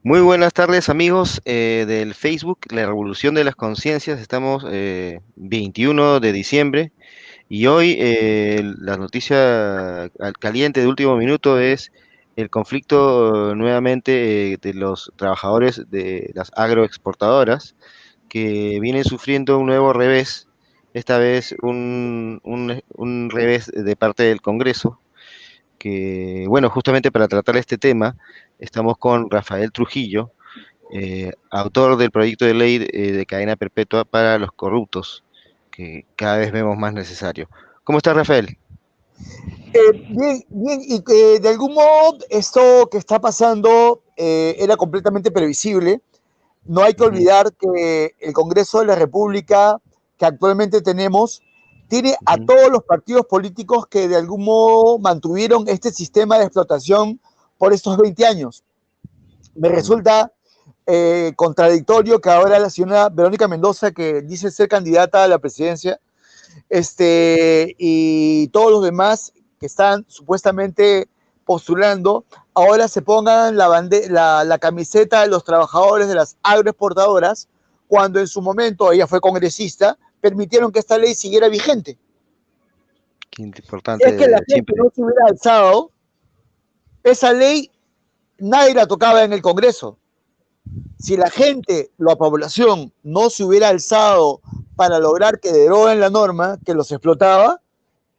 Muy buenas tardes amigos del Facebook, La Revolución de las Conciencias. Estamos 21 de diciembre y hoy la noticia caliente de último minuto es el conflicto nuevamente de los trabajadores de las agroexportadoras que vienen sufriendo un nuevo revés, esta vez un revés de parte del Congreso que, bueno, justamente para tratar este tema estamos con Rafael Trujillo, autor del proyecto de ley de cadena perpetua para los corruptos, que cada vez vemos más necesario. ¿Cómo estás, Rafael? Bien, bien, y que de algún modo esto que está pasando era completamente previsible. No hay que Ujú, olvidar que el Congreso de la República que actualmente tenemos tiene a ujú, todos los partidos políticos que de algún modo mantuvieron este sistema de explotación por estos 20 años. Me ujú. resulta contradictorio que ahora la señora Verónica Mendoza, que dice ser candidata a la presidencia, y todos los demás que están supuestamente postulando, ahora se pongan la camiseta de los trabajadores de las agroexportadoras, cuando en su momento ella fue congresista, permitieron que esta ley siguiera vigente. Qué Si es que la importante gente siempre. no se hubiera alzado, esa ley nadie la tocaba en el Congreso. Si la gente, la población, no se hubiera alzado para lograr que deroguen la norma que los explotaba,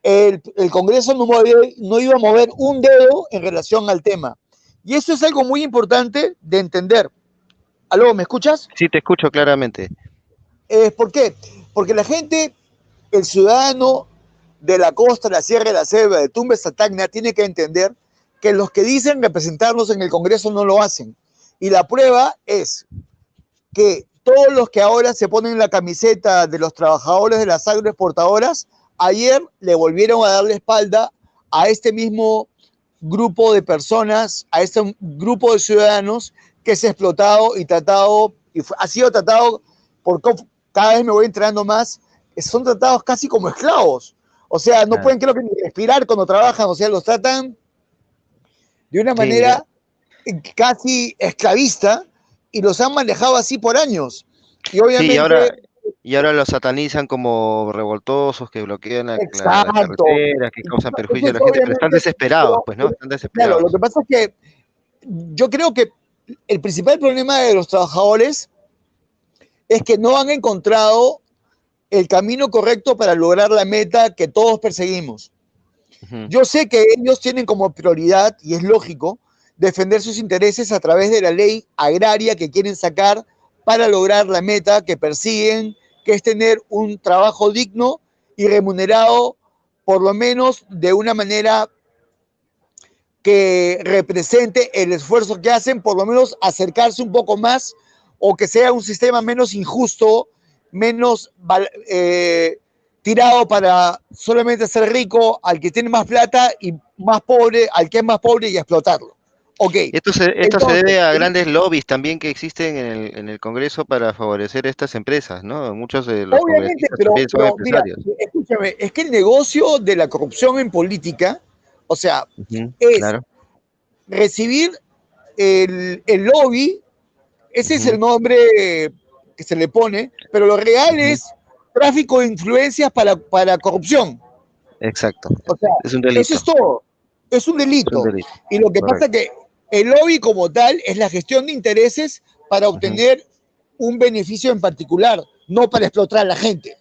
el Congreso no iba a mover un dedo en relación al tema. Y eso es algo muy importante de entender. ¿Aló, me escuchas? Sí, te escucho claramente. ¿Por qué? Porque la gente, el ciudadano de la costa, la sierra de la selva, de Tumbes a Tacna, tiene que entender que los que dicen representarnos en el Congreso no lo hacen. Y la prueba es que todos los que ahora se ponen la camiseta de los trabajadores de las agroexportadoras, ayer le volvieron a dar la espalda a este mismo grupo de personas, a este grupo de ciudadanos que se ha explotado y tratado, y ha sido tratado por, cada vez me voy enterando más, son tratados casi como esclavos. O sea, no Claro. pueden creo que ni respirar cuando trabajan, o sea, los tratan de una Sí, manera casi esclavista y los han manejado así por años. Y sí, obviamente, y ahora los satanizan como revoltosos que bloquean la exacto. carretera, que causan perjuicio a Entonces, la gente, pero están obviamente, desesperados, pero, pues, ¿no? Están claro, lo desesperados. que pasa es que yo creo que el principal problema de los trabajadores es que no han encontrado el camino correcto para lograr la meta que todos perseguimos. Ujú, Yo sé que ellos tienen como prioridad, y es lógico, defender sus intereses a través de la ley agraria que quieren sacar para lograr la meta que persiguen, que es tener un trabajo digno y remunerado, por lo menos de una manera que represente el esfuerzo que hacen, por lo menos acercarse un poco más o que sea un sistema menos injusto, menos tirado para solamente ser rico al que tiene más plata y más pobre al que es más pobre y explotarlo. Ok, Esto se entonces, debe a grandes lobbies también que existen en el Congreso para favorecer estas empresas, ¿no? Muchos de los obviamente, congresistas también son mira, empresarios. escúchame, es que el negocio de la corrupción en política, o sea, Ujú, es claro. recibir el lobby. Ese es Ujú, el nombre que se le pone, pero lo real ujú, es tráfico de influencias para corrupción. exacto. O sea, Es un eso es delito. todo. Es un Es un delito. delito. Y lo que pasa es Correcto. que el lobby como tal es la gestión de intereses para Ujú, obtener un beneficio en particular, no para explotar a la gente.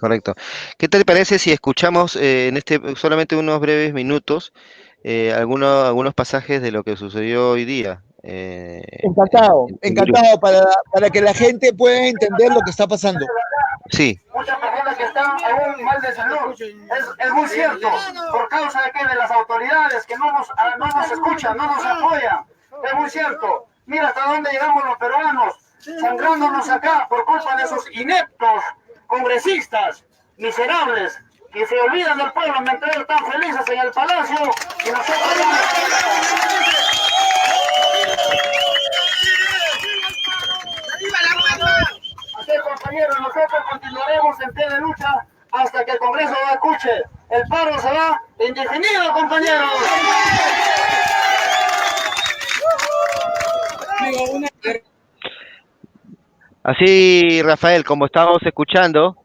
correcto. ¿Qué te parece si escuchamos en solamente unos breves minutos algunos pasajes de lo que sucedió hoy día? Encantado, encantado para que la gente pueda entender lo que está pasando. Sí. Muchas personas que están aún mal de salud. Es muy cierto, por causa de que de las autoridades que no nos escuchan, no nos apoyan. Es muy cierto. Mira hasta dónde llegamos los peruanos, sangrándonos acá por culpa de esos ineptos congresistas miserables que se olvidan del pueblo mientras están felices en el palacio y nosotros así, compañeros, nosotros continuaremos en pie de lucha hasta que el Congreso lo escuche. El paro será indefinido, compañeros. Así, Rafael, como estábamos escuchando,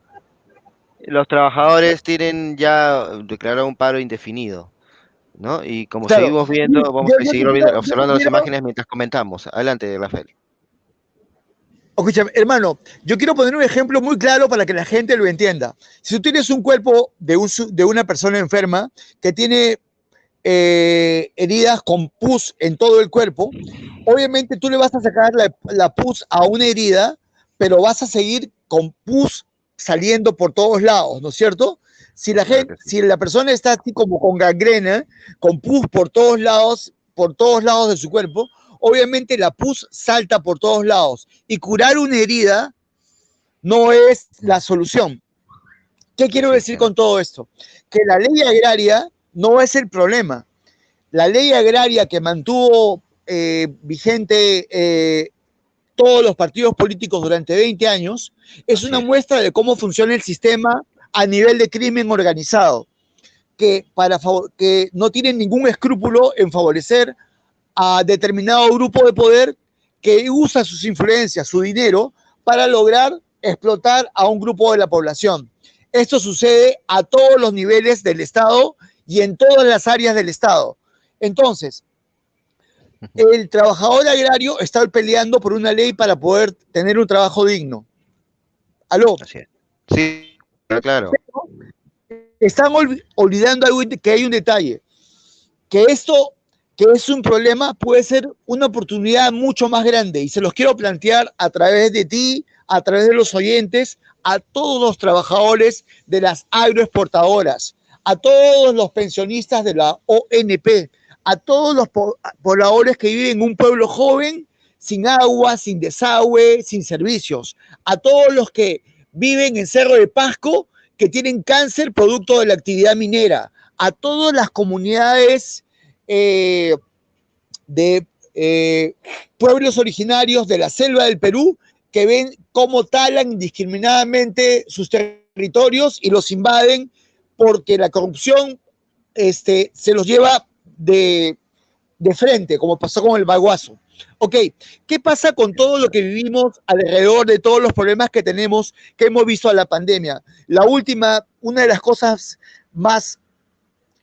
los trabajadores tienen ya declarado un paro indefinido, ¿no? Y como Claro, seguimos viendo, vamos a yo seguir te quiero, yo te observando las quiero, imágenes mientras comentamos. Adelante, Rafael. escúchame, hermano, yo quiero poner un ejemplo muy claro para que la gente lo entienda. Si tú tienes un cuerpo de una persona enferma que tiene heridas con pus en todo el cuerpo, obviamente tú le vas a sacar la pus a una herida, pero vas a seguir con pus saliendo por todos lados, ¿no es cierto? Si la Claro gente, que sí. si la persona está así como con gangrena, con pus por todos lados de su cuerpo, obviamente la pus salta por todos lados y curar una herida no es la solución. ¿Qué quiero Sí, decir claro. con todo esto? Que la ley agraria no es el problema. La ley agraria que mantuvo vigente todos los partidos políticos durante 20 años es Así una es. muestra de cómo funciona el sistema a nivel de crimen organizado, que no tienen ningún escrúpulo en favorecer a determinado grupo de poder que usa sus influencias, su dinero, para lograr explotar a un grupo de la población. Esto sucede a todos los niveles del Estado y en todas las áreas del Estado. Entonces, el trabajador agrario está peleando por una ley para poder tener un trabajo digno. Aló. Así es. Sí, claro. Están olvidando algo, que hay un detalle, que esto, que es un problema, puede ser una oportunidad mucho más grande y se los quiero plantear a través de ti, a través de los oyentes, a todos los trabajadores de las agroexportadoras, a todos los pensionistas de la ONP, a todos los pobladores que viven en un pueblo joven, sin agua, sin desagüe, sin servicios, a todos los que viven en Cerro de Pasco, que tienen cáncer producto de la actividad minera, a todas las comunidades eh, de pueblos originarios de la selva del Perú que ven cómo talan indiscriminadamente sus territorios y los invaden porque la corrupción se los lleva de frente, como pasó con el Baguazo. Ok, ¿qué pasa con todo lo que vivimos alrededor de todos los problemas que tenemos, que hemos visto a la pandemia? La última, una de las cosas más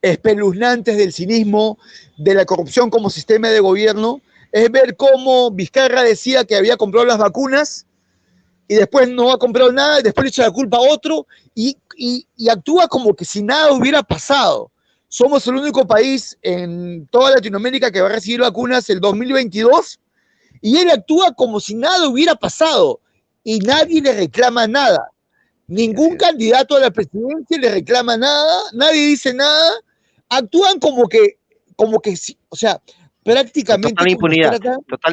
espeluznantes del cinismo, de la corrupción como sistema de gobierno, es ver cómo Vizcarra decía que había comprado las vacunas y después no ha comprado nada, y después le echa la culpa a otro y actúa como que si nada hubiera pasado. Somos el único país en toda Latinoamérica que va a recibir vacunas el 2022 y él actúa como si nada hubiera pasado y nadie le reclama nada. Ningún candidato a la presidencia le reclama nada, nadie dice nada, actúan como que, o sea, Con prácticamente total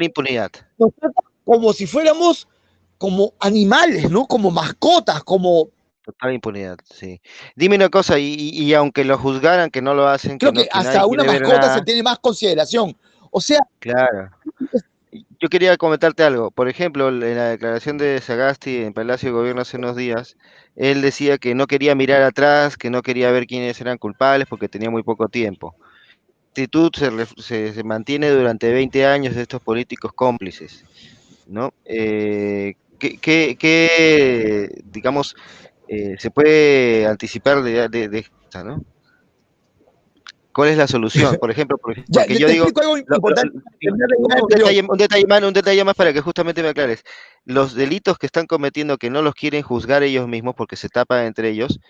impunidad. nos tratan como si fuéramos como animales, ¿no? Como mascotas, como... Total impunidad, sí. Dime una cosa, y aunque lo juzgaran, que no lo hacen, Creo que que nadie hasta una quiere ver mascota se nada, tiene más consideración. O sea, claro. Yo quería comentarte algo. Por ejemplo, en la declaración de Sagasti en Palacio de Gobierno hace unos días, él decía que no quería mirar atrás, que no quería ver quiénes eran culpables porque tenía muy poco tiempo. La actitud se mantiene durante 20 años de estos políticos cómplices, ¿no? Digamos, se puede anticipar de esta, ¿no? ¿Cuál es la solución? Por ejemplo, ya, porque yo te digo, explico algo importante. un detalle más para que justamente me aclares. Los delitos que están cometiendo que no los quieren juzgar ellos mismos porque se tapan entre ellos,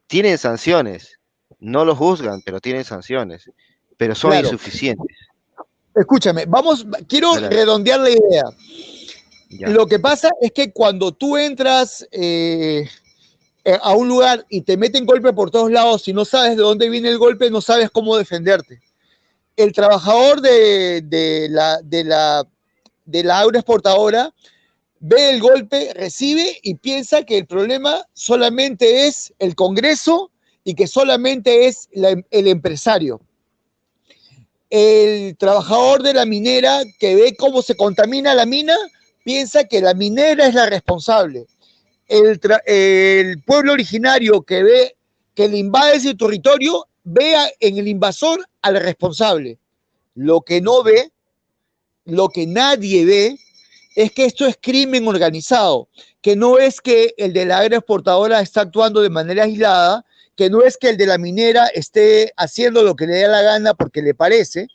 tienen sanciones. No los juzgan, pero tienen sanciones, pero son Claro, insuficientes. escúchame, quiero Adelante. redondear la idea. Ya, Lo que pasa es que cuando tú entras a un lugar y te meten golpe por todos lados y no sabes de dónde viene el golpe, no sabes cómo defenderte. El trabajador de la agroexportadora ve el golpe, recibe y piensa que el problema solamente es el Congreso y que solamente es el empresario. El trabajador de la minera que ve cómo se contamina la mina piensa que la minera es la responsable. El pueblo originario que ve que le invade su territorio ve en el invasor al responsable. Lo que no ve lo que nadie ve es que esto es crimen organizado, que no es que el de la agroexportadora está actuando de manera aislada, que no es que el de la minera esté haciendo lo que le da la gana porque le parece,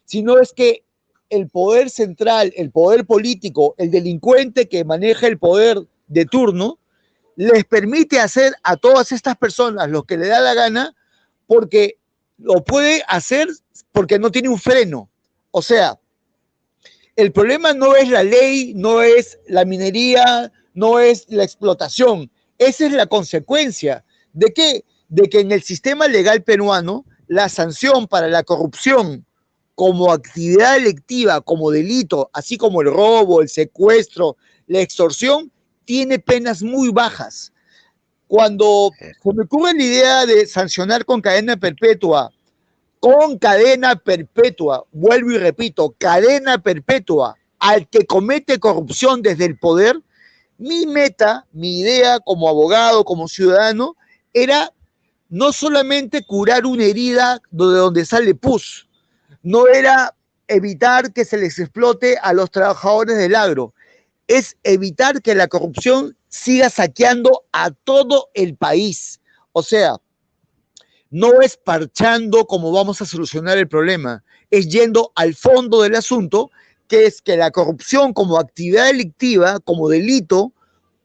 sino es que el poder central, el poder político, el delincuente que maneja el poder de turno, les permite hacer a todas estas personas lo que le da la gana porque lo puede hacer porque no tiene un freno. O sea, el problema no es la ley, no es la minería, no es la explotación. Esa es la consecuencia. ¿De qué? De que en el sistema legal peruano, la sanción para la corrupción como actividad delictiva, como delito, así como el robo, el secuestro, la extorsión, tiene penas muy bajas. Cuando se me ocurre la idea de sancionar con cadena perpetua, vuelvo y repito, cadena perpetua al que comete corrupción desde el poder, mi meta, mi idea como abogado, como ciudadano, era no solamente curar una herida de donde sale pus, no era evitar que se les explote a los trabajadores del agro, es evitar que la corrupción siga saqueando a todo el país. O sea, no es parchando como vamos a solucionar el problema, es yendo al fondo del asunto, que es que la corrupción como actividad delictiva, como delito,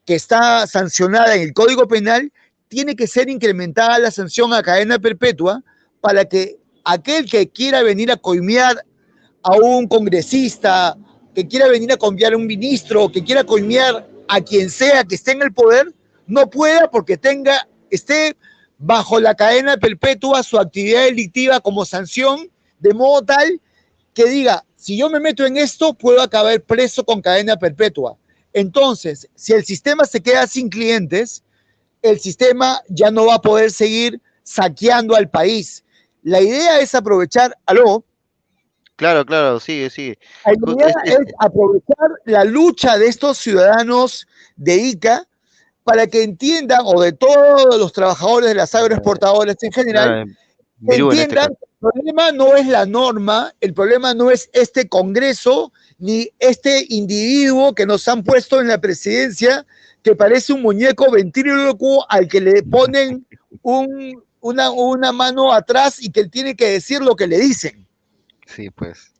que está sancionada en el Código Penal, tiene que ser incrementada la sanción a cadena perpetua para que aquel que quiera venir a coimear a un congresista, que quiera venir a coimear a un ministro, que quiera coimear a quien sea que esté en el poder, no pueda porque esté bajo la cadena perpetua su actividad delictiva como sanción, de modo tal que diga, si yo me meto en esto, puedo acabar preso con cadena perpetua. Entonces, si el sistema se queda sin clientes, el sistema ya no va a poder seguir saqueando al país. La idea es aprovechar, ¿aló? Claro, claro, sigue, sigue. La idea es aprovechar la lucha de estos ciudadanos de Ica para que entiendan, o de todos los trabajadores de las agroexportadoras en general, entiendan que el problema no es la norma, el problema no es este Congreso, ni este individuo que nos han puesto en la presidencia, que parece un muñeco ventrílocuo al que le ponen una mano atrás y que él tiene que decir lo que le dicen. Sí, pues.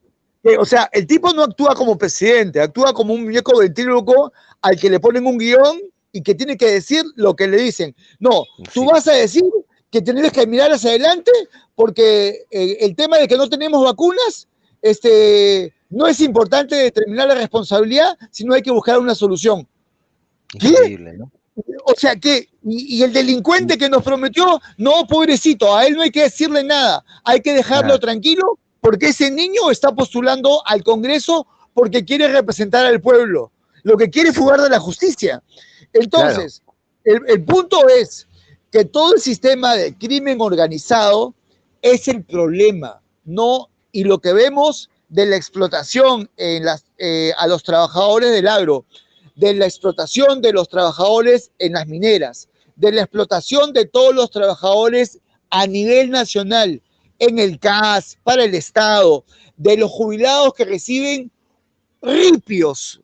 O sea, el tipo no actúa como presidente, actúa como un muñeco ventrílocuo al que le ponen un guión y que tiene que decir lo que le dicen. No, tú vas a decir que tienes que mirar hacia adelante porque el tema de que no tenemos vacunas no es importante determinar la responsabilidad, sino hay que buscar una solución. Increíble, ¿no? O sea, ¿qué? Y el delincuente que nos prometió, no, pobrecito, a él no hay que decirle nada, hay que dejarlo tranquilo porque ese niño está postulando al Congreso porque quiere representar al pueblo, lo que quiere es fugar de la justicia. Entonces, el punto es que todo el sistema de crimen organizado es el problema, ¿no? Y lo que vemos de la explotación a los trabajadores del agro, de la explotación de los trabajadores en las mineras, de la explotación de todos los trabajadores a nivel nacional, en el CAS, para el Estado, de los jubilados que reciben ripios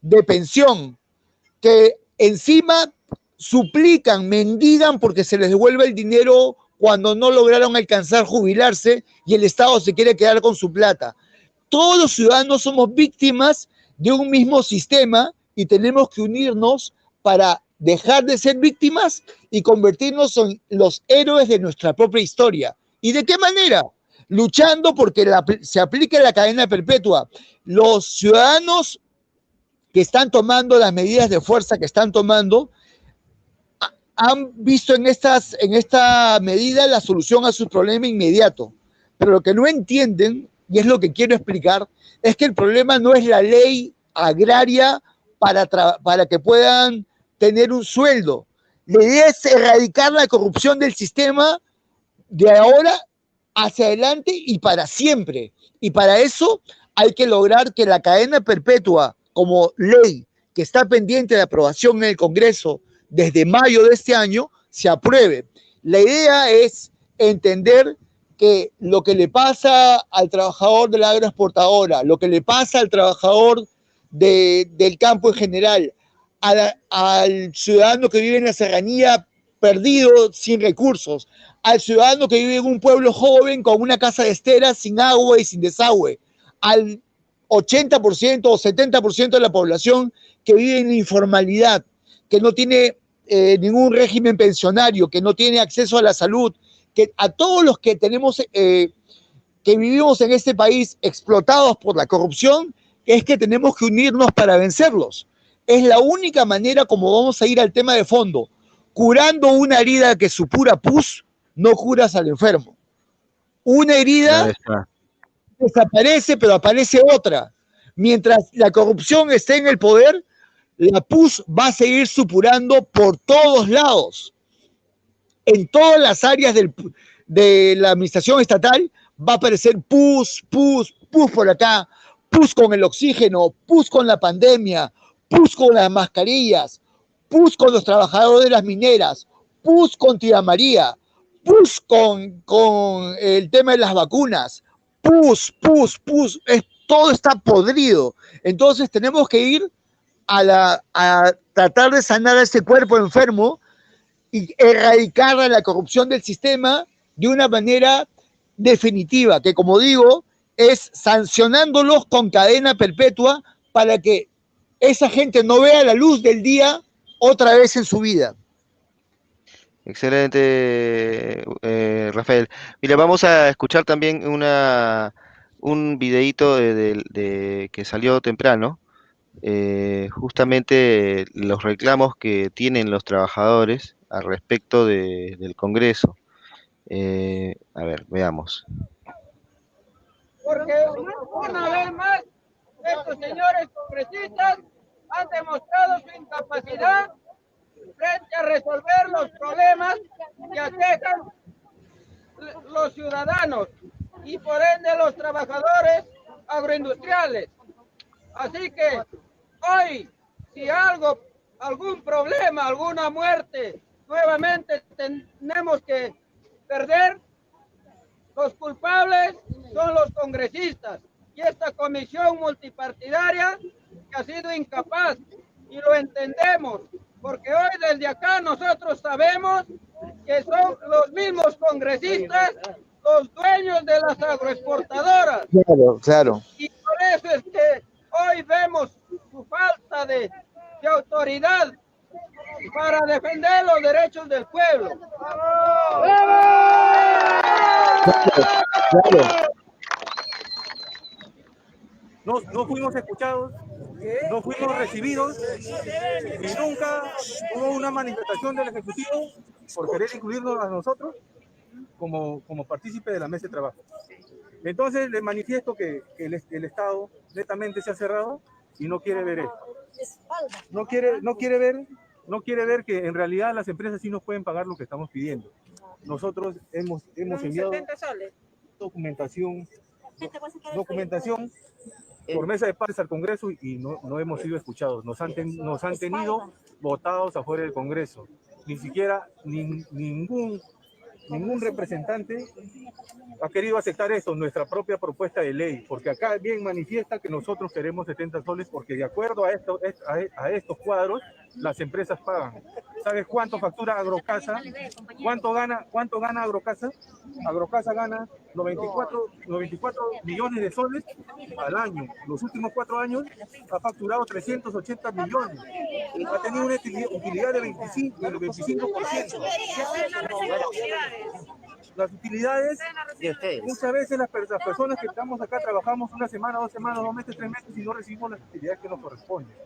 de pensión, que encima suplican, mendigan porque se les devuelve el dinero cuando no lograron alcanzar jubilarse y el Estado se quiere quedar con su plata. Todos los ciudadanos somos víctimas de un mismo sistema y tenemos que unirnos para dejar de ser víctimas y convertirnos en los héroes de nuestra propia historia. ¿Y de qué manera? Luchando porque se aplique la cadena perpetua. Los ciudadanos que están tomando las medidas de fuerza que están tomando han visto en esta medida la solución a su problema inmediato. Pero lo que no entienden, y es lo que quiero explicar, es que el problema no es la ley agraria para que puedan tener un sueldo. La idea es erradicar la corrupción del sistema de ahora hacia adelante y para siempre. Y para eso hay que lograr que la cadena perpetua como ley que está pendiente de aprobación en el Congreso desde mayo de este año se apruebe. La idea es entender que lo que le pasa al trabajador de la agroexportadora, lo que le pasa al trabajador del campo en general, al ciudadano que vive en la serranía perdido, sin recursos, al ciudadano que vive en un pueblo joven con una casa de esteras sin agua y sin desagüe, al 80% o 70% de la población que vive en la informalidad, que no tiene ningún régimen pensionario, que no tiene acceso a la salud, que a todos los que tenemos, que vivimos en este país explotados por la corrupción, es que tenemos que unirnos para vencerlos. Es la única manera como vamos a ir al tema de fondo. Curando una herida que supura pus, no curas al enfermo. Una herida desaparece, pero aparece otra. Mientras la corrupción esté en el poder, la pus va a seguir supurando por todos lados. En todas las áreas de la administración estatal va a aparecer pus por acá, pus con el oxígeno, pus con la pandemia, pus con las mascarillas, pus con los trabajadores de las mineras, pus con Tía María, pus con el tema de las vacunas, pus, todo está podrido. Entonces tenemos que ir a tratar de sanar a ese cuerpo enfermo y erradicar la corrupción del sistema de una manera definitiva, que como digo, es sancionándolos con cadena perpetua para que esa gente no vea la luz del día otra vez en su vida. Excelente, Rafael. Mira, vamos a escuchar también un videíto que salió temprano, justamente los reclamos que tienen los trabajadores al respecto del Congreso. A ver, veamos. Porque una vez más, estos señores congresistas han demostrado su incapacidad frente a resolver los problemas que aquejan los ciudadanos y por ende los trabajadores agroindustriales. Así que hoy, si algún problema, alguna muerte, nuevamente tenemos que perder, los culpables son los congresistas y esta comisión multipartidaria que ha sido incapaz, y lo entendemos, porque hoy desde acá nosotros sabemos que son los mismos congresistas los dueños de las agroexportadoras. Claro. Y por eso es que hoy vemos su falta de autoridad para defender los derechos del pueblo. Claro. No fuimos escuchados, no fuimos recibidos y nunca hubo una manifestación del Ejecutivo por querer incluirnos a nosotros como partícipe de la mesa de trabajo. Entonces les manifiesto que el Estado netamente se ha cerrado y no quiere ver esto. No quiere ver que en realidad las empresas sí nos pueden pagar lo que estamos pidiendo. Nosotros hemos enviado documentación por mesa de partes al Congreso y no hemos sido escuchados. Nos han tenido votados afuera del Congreso. Ni siquiera ningún representante ha querido aceptar eso, nuestra propia propuesta de ley, porque acá bien manifiesta que nosotros queremos 70 soles porque de acuerdo a estos cuadros las empresas pagan. ¿Sabes cuánto factura Agrocasa? ¿Cuánto gana Agrocasa? Agrocasa gana 94 millones de soles al año. Los últimos 4 años ha facturado 380 millones. Ha tenido una utilidad de 25%. Las utilidades, muchas veces las personas que estamos acá trabajamos una semana, 2 semanas, 2 meses, 3 meses y no recibimos las utilidades que nos corresponden.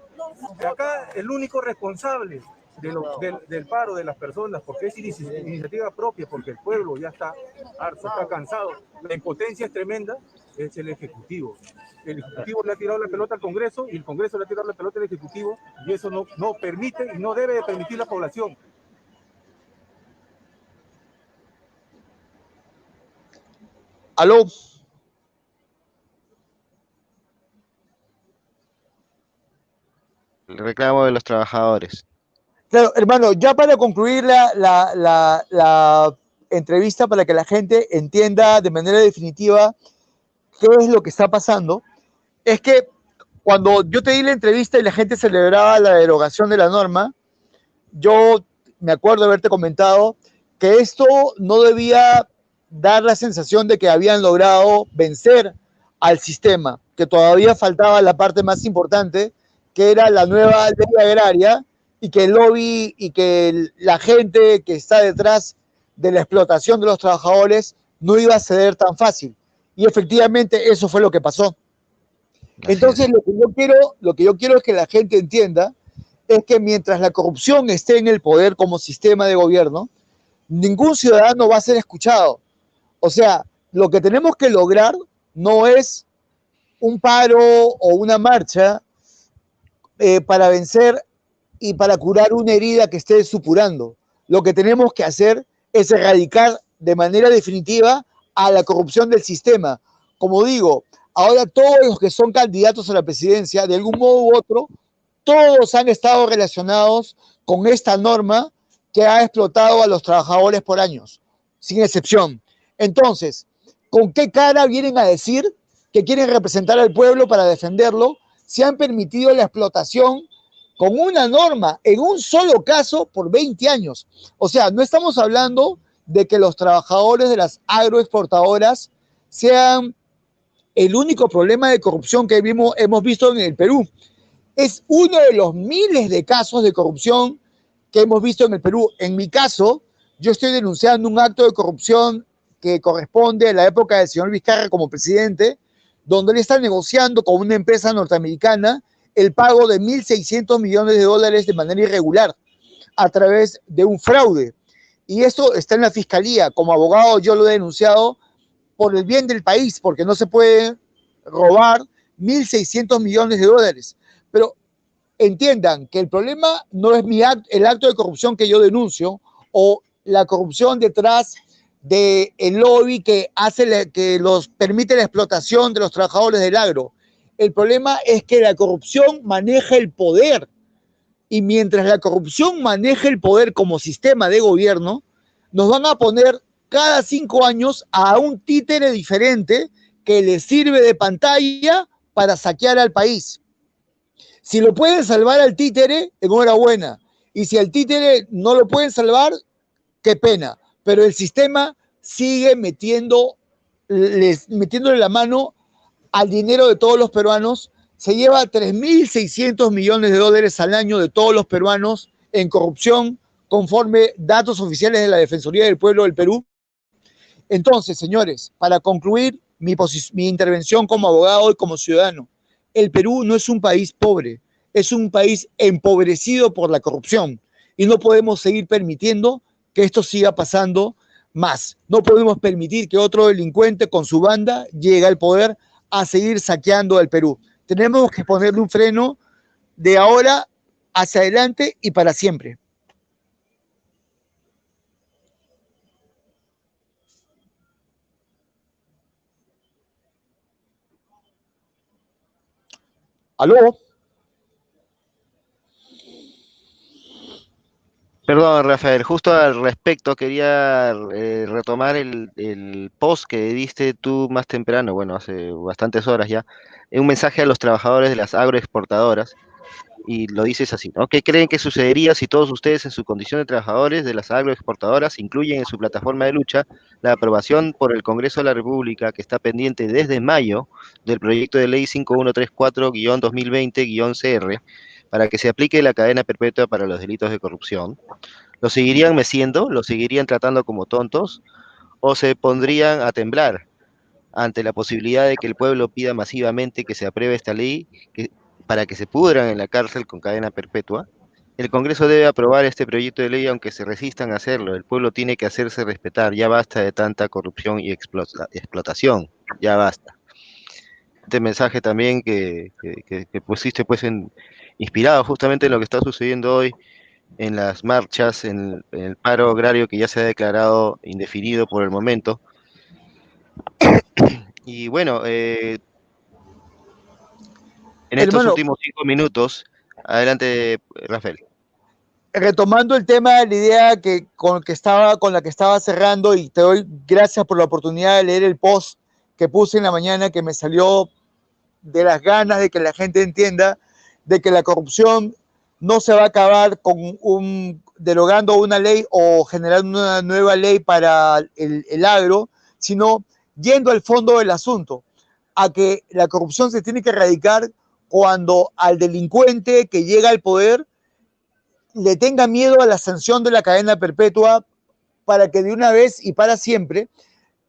Acá el único responsable del paro de las personas, porque es iniciativa propia, porque el pueblo ya está harto, está cansado, la impotencia es tremenda, es el Ejecutivo. El Ejecutivo le ha tirado la pelota al Congreso y el Congreso le ha tirado la pelota al Ejecutivo y eso no permite y no debe de permitir la población. Aló. El reclamo de los trabajadores. Claro, hermano, ya para concluir entrevista para que la gente entienda de manera definitiva qué es lo que está pasando, es que cuando yo te di la entrevista y la gente celebraba la derogación de la norma, yo me acuerdo haberte comentado que esto no debía dar la sensación de que habían logrado vencer al sistema, que todavía faltaba la parte más importante, que era la nueva ley agraria, y que el lobby y que la gente que está detrás de la explotación de los trabajadores no iba a ceder tan fácil. Y efectivamente eso fue lo que pasó. Entonces lo que yo quiero es que la gente entienda es que mientras la corrupción esté en el poder como sistema de gobierno, ningún ciudadano va a ser escuchado. O sea, lo que tenemos que lograr no es un paro o una marcha para vencer y para curar una herida que esté supurando. Lo que tenemos que hacer es erradicar de manera definitiva a la corrupción del sistema. Como digo, ahora todos los que son candidatos a la presidencia, de algún modo u otro, todos han estado relacionados con esta norma que ha explotado a los trabajadores por años, sin excepción. Entonces, ¿con qué cara vienen a decir que quieren representar al pueblo para defenderlo si han permitido la explotación con una norma en un solo caso por 20 años? O sea, no estamos hablando de que los trabajadores de las agroexportadoras sean el único problema de corrupción que hemos visto en el Perú. Es uno de los miles de casos de corrupción que hemos visto en el Perú. En mi caso, yo estoy denunciando un acto de corrupción que corresponde a la época del señor Vizcarra como presidente, donde él está negociando con una empresa norteamericana el pago de $1.600 millones de manera irregular a través de un fraude. Y esto está en la fiscalía. Como abogado yo lo he denunciado por el bien del país, porque no se puede robar $1.600 millones. Pero entiendan que el problema no es el acto de corrupción que yo denuncio o la corrupción detrás del lobby que permite la explotación de los trabajadores del agro. El problema es que la corrupción maneja el poder, y mientras la corrupción maneja el poder como sistema de gobierno, nos van a poner cada 5 años a un títere diferente que le sirve de pantalla para saquear al país. Si lo pueden salvar al títere, enhorabuena. Y si al títere no lo pueden salvar, qué pena. Pero el sistema sigue metiéndole la mano al dinero de todos los peruanos. Se lleva $3.600 millones al año de todos los peruanos en corrupción, conforme datos oficiales de la Defensoría del Pueblo del Perú. Entonces, señores, para concluir mi intervención como abogado y como ciudadano, el Perú no es un país pobre, es un país empobrecido por la corrupción, y no podemos seguir permitiendo que esto siga pasando más. No podemos permitir que otro delincuente con su banda llegue al poder a seguir saqueando al Perú. Tenemos que ponerle un freno de ahora hacia adelante y para siempre. ¿Aló? Perdón, Rafael, justo al respecto quería retomar el post que diste tú más temprano, bueno, hace bastantes horas ya, un mensaje a los trabajadores de las agroexportadoras, y lo dices así, ¿no? ¿Qué creen que sucedería si todos ustedes en su condición de trabajadores de las agroexportadoras incluyen en su plataforma de lucha la aprobación por el Congreso de la República, que está pendiente desde mayo, del proyecto de ley 5134-2020-CR, para que se aplique la cadena perpetua para los delitos de corrupción? ¿Lo seguirían meciendo? ¿Lo seguirían tratando como tontos? ¿O se pondrían a temblar ante la posibilidad de que el pueblo pida masivamente que se apruebe esta ley para que se pudran en la cárcel con cadena perpetua? El Congreso debe aprobar este proyecto de ley aunque se resistan a hacerlo. El pueblo tiene que hacerse respetar. Ya basta de tanta corrupción y explotación. Ya basta. Este mensaje también que pusiste pues inspirado justamente en lo que está sucediendo hoy en las marchas, en el paro agrario que ya se ha declarado indefinido por el momento. Y bueno, en estos Hermano, últimos 5 minutos, adelante, Rafael. retomando el tema de la idea con la que estaba cerrando, y te doy gracias por la oportunidad de leer el post que puse en la mañana, que me salió de las ganas de que la gente entienda de que la corrupción no se va a acabar con derogando una ley o generando una nueva ley para el agro, sino yendo al fondo del asunto, a que la corrupción se tiene que erradicar cuando al delincuente que llega al poder le tenga miedo a la sanción de la cadena perpetua, para que de una vez y para siempre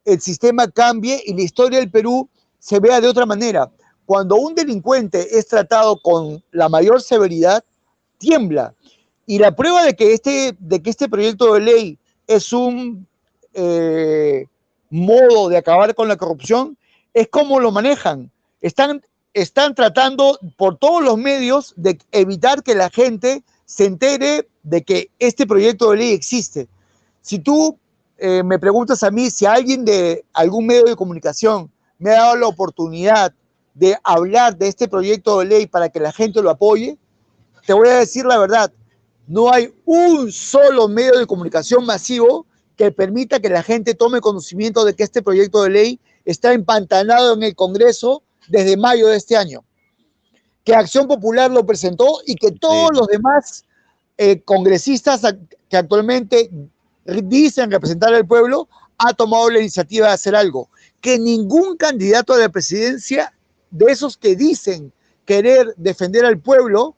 el sistema cambie y la historia del Perú se vea de otra manera. Cuando un delincuente es tratado con la mayor severidad, tiembla. Y la prueba de que este proyecto de ley es un modo de acabar con la corrupción es cómo lo manejan. Están tratando por todos los medios de evitar que la gente se entere de que este proyecto de ley existe. Si tú me preguntas a mí si alguien de algún medio de comunicación me ha dado la oportunidad de hablar de este proyecto de ley para que la gente lo apoye, te voy a decir la verdad, no hay un solo medio de comunicación masivo que permita que la gente tome conocimiento de que este proyecto de ley está empantanado en el Congreso desde mayo de este año, que Acción Popular lo presentó y que todos los demás congresistas que actualmente dicen representar al pueblo ha tomado la iniciativa de hacer algo, que ningún candidato a la presidencia de esos que dicen querer defender al pueblo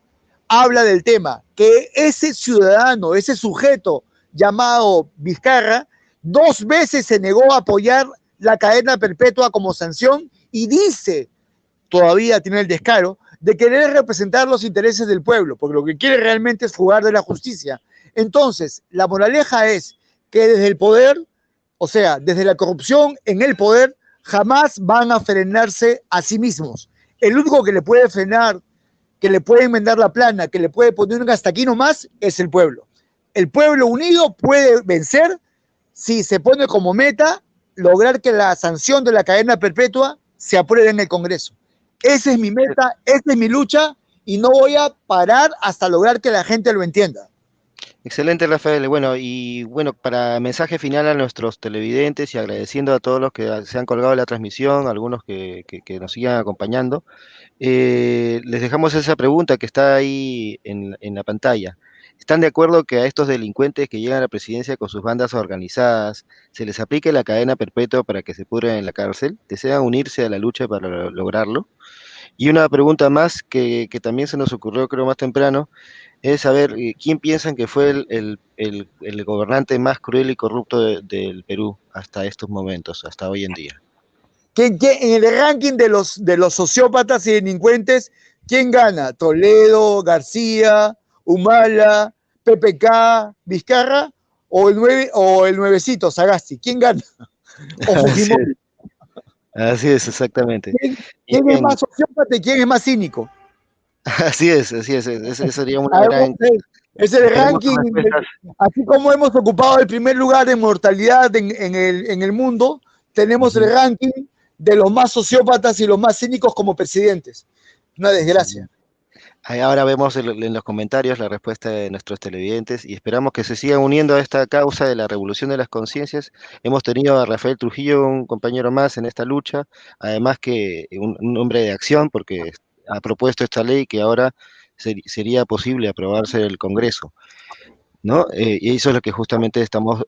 habla del tema, que ese ciudadano, ese sujeto llamado Vizcarra, 2 veces se negó a apoyar la cadena perpetua como sanción y dice, todavía tiene el descaro, de querer representar los intereses del pueblo, porque lo que quiere realmente es jugar de la justicia. Entonces, la moraleja es que desde el poder, o sea, desde la corrupción en el poder, jamás van a frenarse a sí mismos. El único que le puede frenar, que le puede enmendar la plana, que le puede poner un hasta aquí nomás, es el pueblo. El pueblo unido puede vencer si se pone como meta lograr que la sanción de la cadena perpetua se apruebe en el Congreso. Esa es mi meta, esa es mi lucha, y no voy a parar hasta lograr que la gente lo entienda. Excelente, Rafael. Bueno, para mensaje final a nuestros televidentes y agradeciendo a todos los que se han colgado de la transmisión, algunos que nos sigan acompañando, les dejamos esa pregunta que está ahí en la pantalla. ¿Están de acuerdo que a estos delincuentes que llegan a la presidencia con sus bandas organizadas se les aplique la cadena perpetua para que se pudran en la cárcel? ¿Desean unirse a la lucha para lograrlo? Y una pregunta más que también se nos ocurrió, creo, más temprano, es saber quién piensan que fue el gobernante más cruel y corrupto del Perú hasta estos momentos, hasta hoy en día. En el ranking de los sociópatas y delincuentes, ¿quién gana? ¿Toledo, García, Humala, PPK, Vizcarra o el nuevecito, Sagasti? ¿Quién gana? ¿O Fujimori? Así es, exactamente. ¿Quién es más sociópata y quién es más cínico? Así es. Ese sería una gran... Es el ranking, así como hemos ocupado el primer lugar en mortalidad en el mundo, tenemos el ranking de los más sociópatas y los más cínicos como presidentes. Una desgracia. Ahora vemos en los comentarios la respuesta de nuestros televidentes y esperamos que se sigan uniendo a esta causa de la revolución de las conciencias. Hemos tenido a Rafael Trujillo, un compañero más en esta lucha, además que un hombre de acción, porque ha propuesto esta ley que ahora sería posible aprobarse en el Congreso, ¿no? Y eso es lo que justamente estamos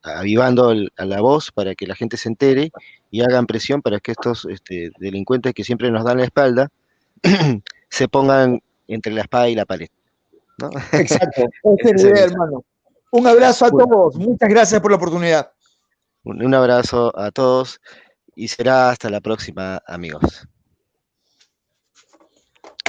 avivando a la voz para que la gente se entere y hagan presión para que estos delincuentes que siempre nos dan la espalda se pongan entre la espada y la pared, ¿no? Exacto, esa es la idea, hermano. Un abrazo a todos, muchas gracias por la oportunidad. Un abrazo a todos y será hasta la próxima, amigos.